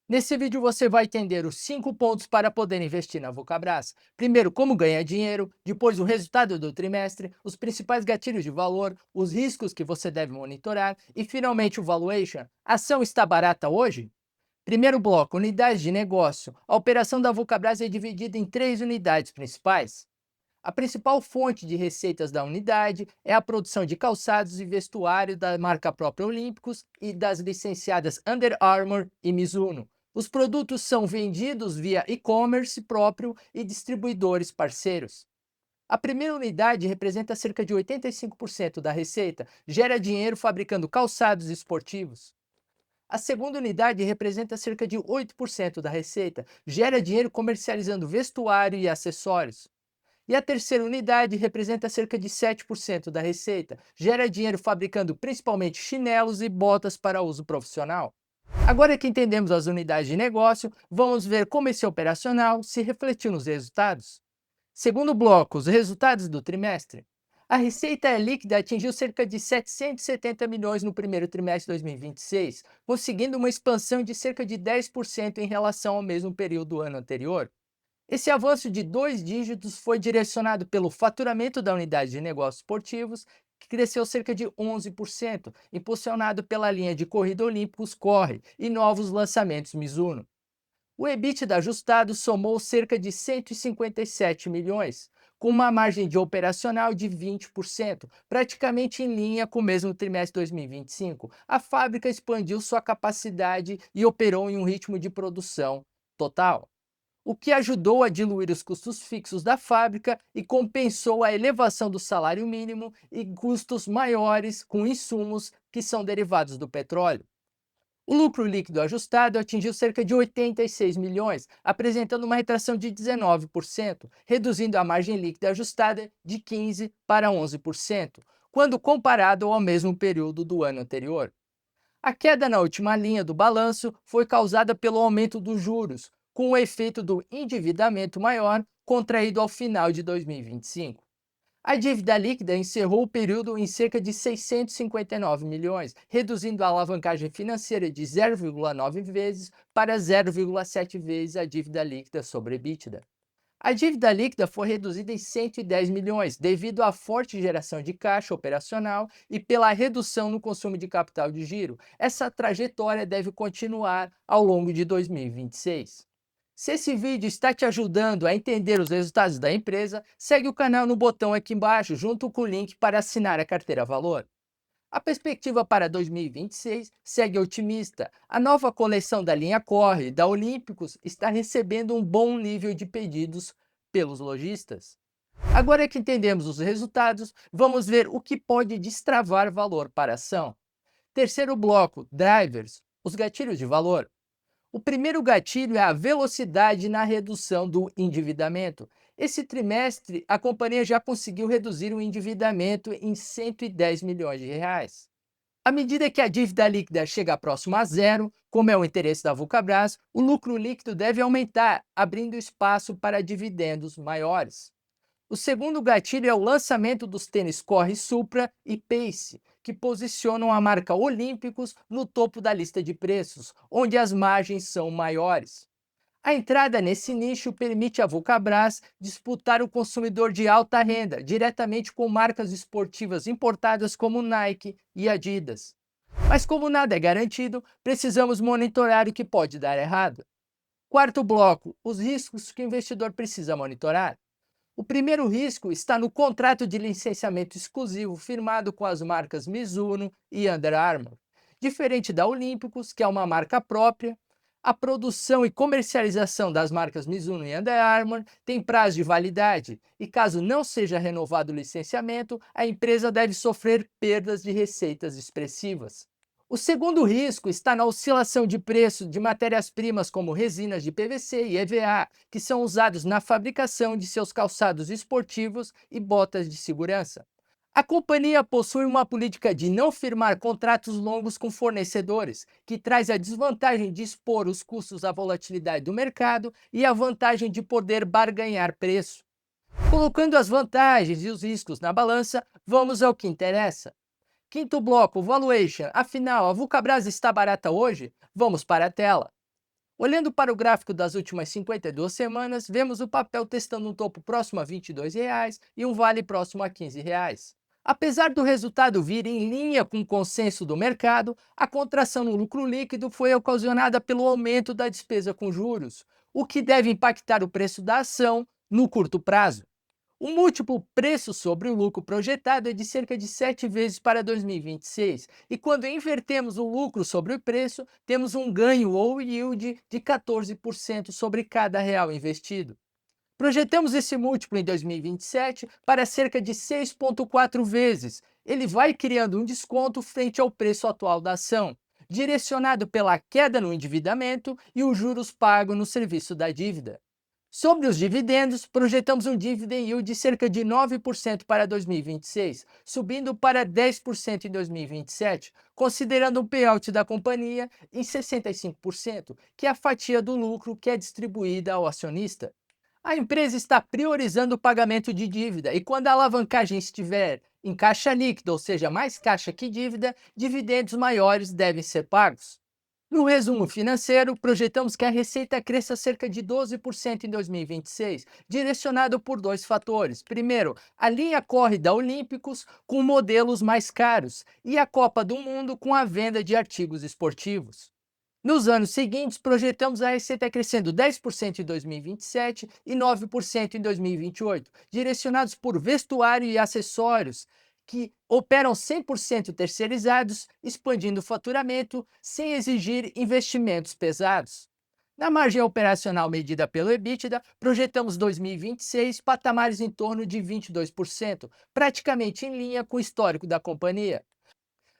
Nesse vídeo você vai entender os 5 pontos para poder investir na Vulcabras. Primeiro, como ganhar dinheiro, depois o resultado do trimestre, os principais gatilhos de valor, os riscos que você deve monitorar e finalmente o valuation. A ação está barata hoje? Primeiro bloco, unidades de negócio. A operação da Vulcabras é dividida em 3 unidades principais. A principal fonte de receitas da unidade é a produção de calçados e vestuário da marca própria Olímpicos e das licenciadas Under Armour e Mizuno. Os produtos são vendidos via e-commerce próprio e distribuidores parceiros. A primeira unidade representa cerca de 85% da receita, gera dinheiro fabricando calçados esportivos. A segunda unidade representa cerca de 8% da receita, gera dinheiro comercializando vestuário e acessórios. E a terceira unidade representa cerca de 7% da receita, gera dinheiro fabricando principalmente chinelos e botas para uso profissional. Agora que entendemos as unidades de negócio, vamos ver como esse operacional se refletiu nos resultados. Segundo bloco, os resultados do trimestre. A receita líquida atingiu cerca de 770 milhões no primeiro trimestre de 2026, conseguindo uma expansão de cerca de 10% em relação ao mesmo período do ano anterior. Esse avanço de 2 dígitos foi direcionado pelo faturamento da unidade de negócios esportivos, que cresceu cerca de 11%, impulsionado pela linha de corrida Olímpicos Corre e novos lançamentos Mizuno. O EBITDA ajustado somou cerca de 157 milhões, com uma margem de operacional de 20%, praticamente em linha com o mesmo trimestre de 2025. A fábrica expandiu sua capacidade e operou em um ritmo de produção total, o que ajudou a diluir os custos fixos da fábrica e compensou a elevação do salário mínimo e custos maiores com insumos que são derivados do petróleo. O lucro líquido ajustado atingiu cerca de 86 milhões, apresentando uma retração de 19%, reduzindo a margem líquida ajustada de 15% para 11%, quando comparado ao mesmo período do ano anterior. A queda na última linha do balanço foi causada pelo aumento dos juros, com o efeito do endividamento maior contraído ao final de 2025. A dívida líquida encerrou o período em cerca de 659 milhões, reduzindo a alavancagem financeira de 0,9 vezes para 0,7 vezes a dívida líquida sobre EBITDA. A dívida líquida foi reduzida em 110 milhões, devido à forte geração de caixa operacional e pela redução no consumo de capital de giro. Essa trajetória deve continuar ao longo de 2026. Se esse vídeo está te ajudando a entender os resultados da empresa, segue o canal no botão aqui embaixo, junto com o link para assinar a carteira Valor. A perspectiva para 2026 segue otimista. A nova coleção da linha Corre da Olímpicos está recebendo um bom nível de pedidos pelos lojistas. Agora que entendemos os resultados, vamos ver o que pode destravar valor para a ação. Terceiro bloco, drivers, os gatilhos de valor. O primeiro gatilho é a velocidade na redução do endividamento. Esse trimestre, a companhia já conseguiu reduzir o endividamento em 110 milhões de reais. À medida que a dívida líquida chega próximo a zero, como é o interesse da Vulcabras, o lucro líquido deve aumentar, abrindo espaço para dividendos maiores. O segundo gatilho é o lançamento dos tênis Corre Supra e Pace, que posicionam a marca Olímpicos no topo da lista de preços, onde as margens são maiores. A entrada nesse nicho permite à Vulcabras disputar o consumidor de alta renda diretamente com marcas esportivas importadas como Nike e Adidas. Mas como nada é garantido, precisamos monitorar o que pode dar errado. Quarto bloco, os riscos que o investidor precisa monitorar. O primeiro risco está no contrato de licenciamento exclusivo firmado com as marcas Mizuno e Under Armour. Diferente da Olímpicos, que é uma marca própria, a produção e comercialização das marcas Mizuno e Under Armour tem prazo de validade e, caso não seja renovado o licenciamento, a empresa deve sofrer perdas de receitas expressivas. O segundo risco está na oscilação de preço de matérias-primas como resinas de PVC e EVA, que são usados na fabricação de seus calçados esportivos e botas de segurança. A companhia possui uma política de não firmar contratos longos com fornecedores, que traz a desvantagem de expor os custos à volatilidade do mercado e a vantagem de poder barganhar preço. Colocando as vantagens e os riscos na balança, vamos ao que interessa. Quinto bloco, valuation. Afinal, a Vulcabras está barata hoje? Vamos para a tela. Olhando para o gráfico das últimas 52 semanas, vemos o papel testando um topo próximo a R$ 22 e um vale próximo a R$ 15. Apesar do resultado vir em linha com o consenso do mercado, a contração no lucro líquido foi ocasionada pelo aumento da despesa com juros, o que deve impactar o preço da ação no curto prazo. O múltiplo preço sobre o lucro projetado é de cerca de 7 vezes para 2026, e quando invertemos o lucro sobre o preço, temos um ganho ou yield de 14% sobre cada real investido. Projetamos esse múltiplo em 2027 para cerca de 6,4 vezes. Ele vai criando um desconto frente ao preço atual da ação, direcionado pela queda no endividamento e os juros pagos no serviço da dívida. Sobre os dividendos, projetamos um dividend yield de cerca de 9% para 2026, subindo para 10% em 2027, considerando um payout da companhia em 65%, que é a fatia do lucro que é distribuída ao acionista. A empresa está priorizando o pagamento de dívida e quando a alavancagem estiver em caixa líquida, ou seja, mais caixa que dívida, dividendos maiores devem ser pagos. No resumo financeiro, projetamos que a receita cresça cerca de 12% em 2026, direcionado por dois fatores. Primeiro, a linha corre da Olímpicos com modelos mais caros e a Copa do Mundo com a venda de artigos esportivos. Nos anos seguintes, projetamos a receita crescendo 10% em 2027 e 9% em 2028, direcionados por vestuário e acessórios, que operam 100% terceirizados, expandindo o faturamento sem exigir investimentos pesados. Na margem operacional medida pelo EBITDA, projetamos 2026 patamares em torno de 22%, praticamente em linha com o histórico da companhia.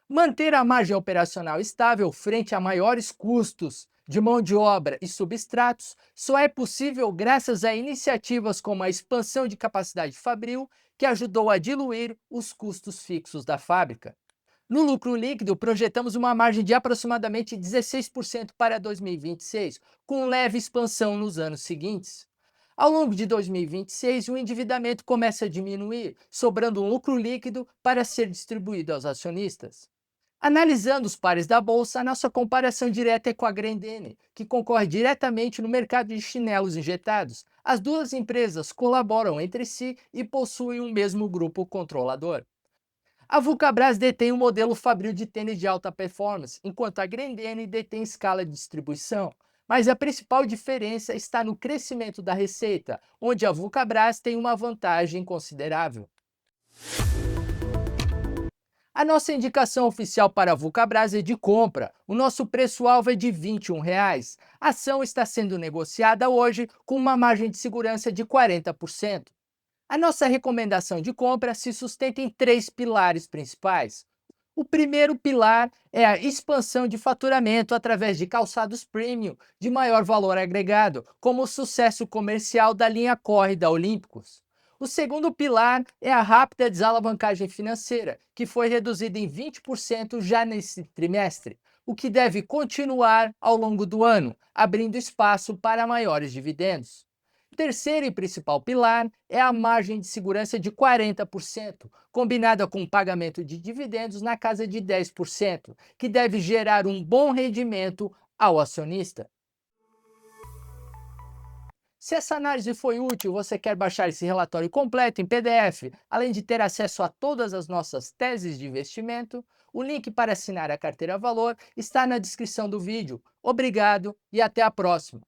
Manter a margem operacional estável frente a maiores custos de mão de obra e substratos só é possível graças a iniciativas como a expansão de capacidade fabril, que ajudou a diluir os custos fixos da fábrica. No lucro líquido, projetamos uma margem de aproximadamente 16% para 2026, com leve expansão nos anos seguintes. Ao longo de 2026, o endividamento começa a diminuir, sobrando um lucro líquido para ser distribuído aos acionistas. Analisando os pares da bolsa, a nossa comparação direta é com a Grendene, que concorre diretamente no mercado de chinelos injetados. As duas empresas colaboram entre si e possuem um mesmo grupo controlador. A Vulcabras detém o modelo fabril de tênis de alta performance, enquanto a Grendene detém escala de distribuição. Mas a principal diferença está no crescimento da receita, onde a Vulcabras tem uma vantagem considerável. A nossa indicação oficial para a Vulcabras é de compra. O nosso preço-alvo é de R$ 21. A ação está sendo negociada hoje com uma margem de segurança de 40%. A nossa recomendação de compra se sustenta em três pilares principais. O primeiro pilar é a expansão de faturamento através de calçados premium de maior valor agregado, como o sucesso comercial da linha Corre da Olímpicos. O segundo pilar é a rápida desalavancagem financeira, que foi reduzida em 20% já nesse trimestre, o que deve continuar ao longo do ano, abrindo espaço para maiores dividendos. O terceiro e principal pilar é a margem de segurança de 40%, combinada com o pagamento de dividendos na casa de 10%, que deve gerar um bom rendimento ao acionista. Se essa análise foi útil e você quer baixar esse relatório completo em PDF, além de ter acesso a todas as nossas teses de investimento, o link para assinar a carteira Valor está na descrição do vídeo. Obrigado e até a próxima!